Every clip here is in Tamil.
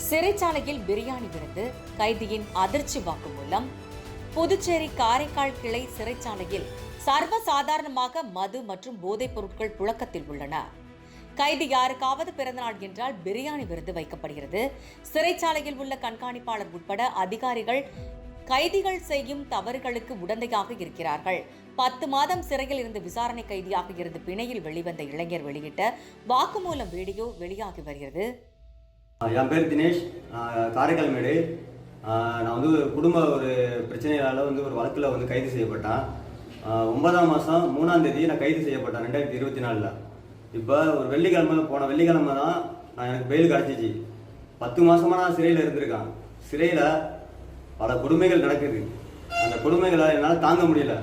சிறைச்சாலையில் பிரியாணி விருந்து, கைதியின் அதிர்ச்சி வாக்குமூலம். புதுச்சேரி காரைக்கால் கிளை சிறைச்சாலையில் சர்வசாதாரணமாக மது மற்றும் போதைப் பொருட்கள் புழக்கத்தில் உள்ளன. கைதி யாருக்காவது பிறந்தநாள் என்றால் பிரியாணி விருந்து வைக்கப்படுகிறது. சிறைச்சாலையில் உள்ள கண்காணிப்பாளர் உட்பட அதிகாரிகள் கைதிகள் செய்யும் தவறுகளுக்கு உடந்தையாக இருக்கிறார்கள். 10 மாதம் சிறையில் இருந்து விசாரணை கைதியாக இருந்து பிணையில் வெளிவந்த இளைஞர் வெளியிட்ட வாக்குமூலம் வீடியோ வெளியாகி வருகிறது. என் பேர் தினேஷ், காரைக்கால் மேடு. நான் வந்து குடும்ப ஒரு பிரச்சனையால் ஒரு வழக்கில் கைது செய்யப்பட்டேன். 9ஆம் மாதம் 3ஆம் தேதி நான் கைது செய்யப்பட்டேன் 2024. இப்போ ஒரு போன வெள்ளிக்கிழமை தான் எனக்கு பெயில் கிடச்சிச்சு. 10 மாதமாக நான் சிறையில் இருந்திருக்கேன். சிறையில் பல கொடுமைகள் நடக்குது. அந்த கொடுமைகளை என்னால் தாங்க முடியல.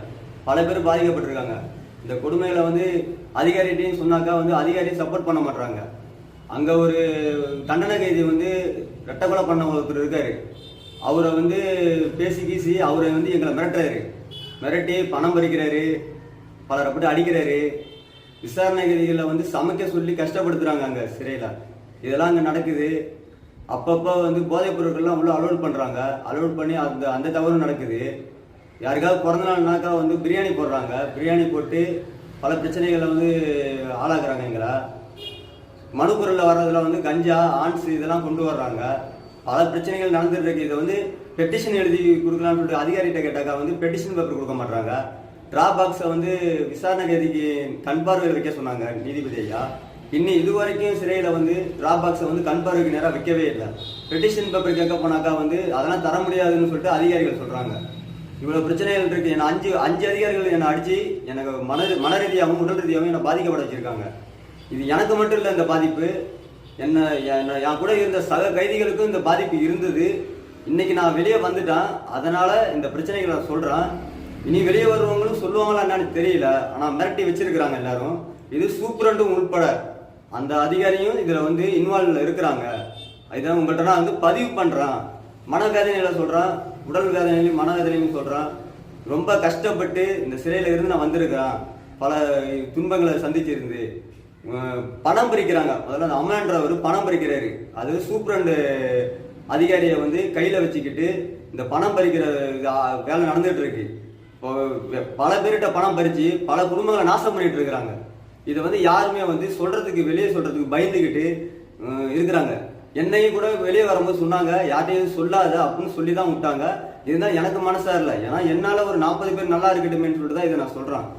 பல பேர் பாதிக்கப்பட்டிருக்காங்க. இந்த கொடுமைகளை அதிகாரிகிட்டையும் சொன்னாக்கா அதிகாரியும் சப்போர்ட் பண்ண மாட்டாங்க. அங்கே ஒரு தண்டனை கைதி ரெட்டை கொலை பண்ண ஒருத்தர் இருக்காரு. அவரை பேசி கீசி அவரை எங்களை மிரட்டுறாரு. மிரட்டி பணம் பறிக்கிறாரு, பலரை போட்டு அடிக்கிறாரு. விசாரணை கைதிகளை சமைக்க சொல்லி கஷ்டப்படுத்துறாங்க அங்கே சிறையில். இதெல்லாம் அங்கே நடக்குது. அப்பப்போ போதைப் பொருட்கள்லாம் உள்ள அலோட் பண்ணுறாங்க. அலோட் பண்ணி அந்த தவறும் நடக்குது. யாருக்காவது பிறந்த நாள்னாக்கா பிரியாணி போடுறாங்க. பிரியாணி போட்டு பல பிரச்சனைகளை ஆளாக்குறாங்க. எங்களை மனுப்பொருளில் வர்றதுல கஞ்சா, ஆன்ஸ் இதெல்லாம் கொண்டு வர்றாங்க. பல பிரச்சனைகள் நடந்துட்டு இருக்கு. இதை பெட்டிஷன் எழுதி கொடுக்கலான்னு சொல்லிட்டு அதிகாரிகிட்ட கேட்டாக்கா பெட்டிஷன் பேப்பர் கொடுக்க மாட்டாங்க. டிராப் பாக்ஸை விசாரணை கைதிக்கு கண் பார்வையில் வைக்க சொன்னாங்க நீதிபதி ஐயா. இன்னும் இதுவரைக்கும் சிறையில் டிராப் பாக்ஸை கண் பார்வைக்கு நேராக வைக்கவே இல்லை. பெட்டிஷன் பேப்பர் கேட்க போனாக்கா அதெல்லாம் தர முடியாதுன்னு சொல்லிட்டு அதிகாரிகள் சொல்கிறாங்க. இவ்வளோ பிரச்சனைகள் இருக்கு. என்னை அஞ்சு அதிகாரிகள் என்னை அடித்து எனக்கு மன ரீதியாகவும் உடல் ரீதியாகவும் என்னை பாதிக்கப்பட வச்சிருக்காங்க. இது எனக்கு மட்டும் இல்லை. இந்த பாதிப்பு என் கூட இருந்த சக கைதிகளுக்கும் இந்த பாதிப்பு இருந்தது. இன்னைக்கு நான் வெளியே வந்துட்டேன். அதனால இந்த பிரச்சனைகளை நான் சொல்றேன். இனி வெளியே வருவவங்களும் சொல்லுவாங்களா என்னன்னு தெரியல. ஆனால் மிரட்டி வச்சிருக்கிறாங்க எல்லாரும். இது சூப்பரண்டும் உட்பட அந்த அதிகாரியும் இதுல இன்வால்வ் இருக்கிறாங்க. இதான் உங்கள்கிட்ட நான் பதிவு பண்றேன். மனவேதனையில சொல்றேன், உடல் வேதனையிலையும் மனவேதனையும் சொல்றேன். ரொம்ப கஷ்டப்பட்டு இந்த சிறையில இருந்து நான் வந்திருக்கிறேன். பல துன்பங்களை சந்திச்சிருந்து பணம் பறிக்கிறாங்க. முதல்ல அந்த அம்மான்றவர் பணம் பறிக்கிறாரு. அது சூப்பரண்டு அதிகாரியை கையில வச்சுக்கிட்டு இந்த பணம் பறிக்கிற வேலை நடந்துட்டு இருக்கு. பல பேர்கிட்ட பணம் பறிச்சு பல குடும்பங்களை நாசம் பண்ணிட்டு இருக்கிறாங்க. இதை யாருமே சொல்றதுக்கு வெளியே சொல்றதுக்கு பயந்துக்கிட்டு இருக்கிறாங்க. என்னையும் கூட வெளியே வரும்போது சொன்னாங்க, யார்ட்டையும் சொல்லாத அப்படின்னு சொல்லி தான் விட்டாங்க. இருந்தால் எனக்கு மனசா இல்லை. ஏன்னா என்னால் ஒரு 40 பேர் நல்லா இருக்கட்டுமேன்னு சொல்லிட்டு தான் இதை நான் சொல்றேன்.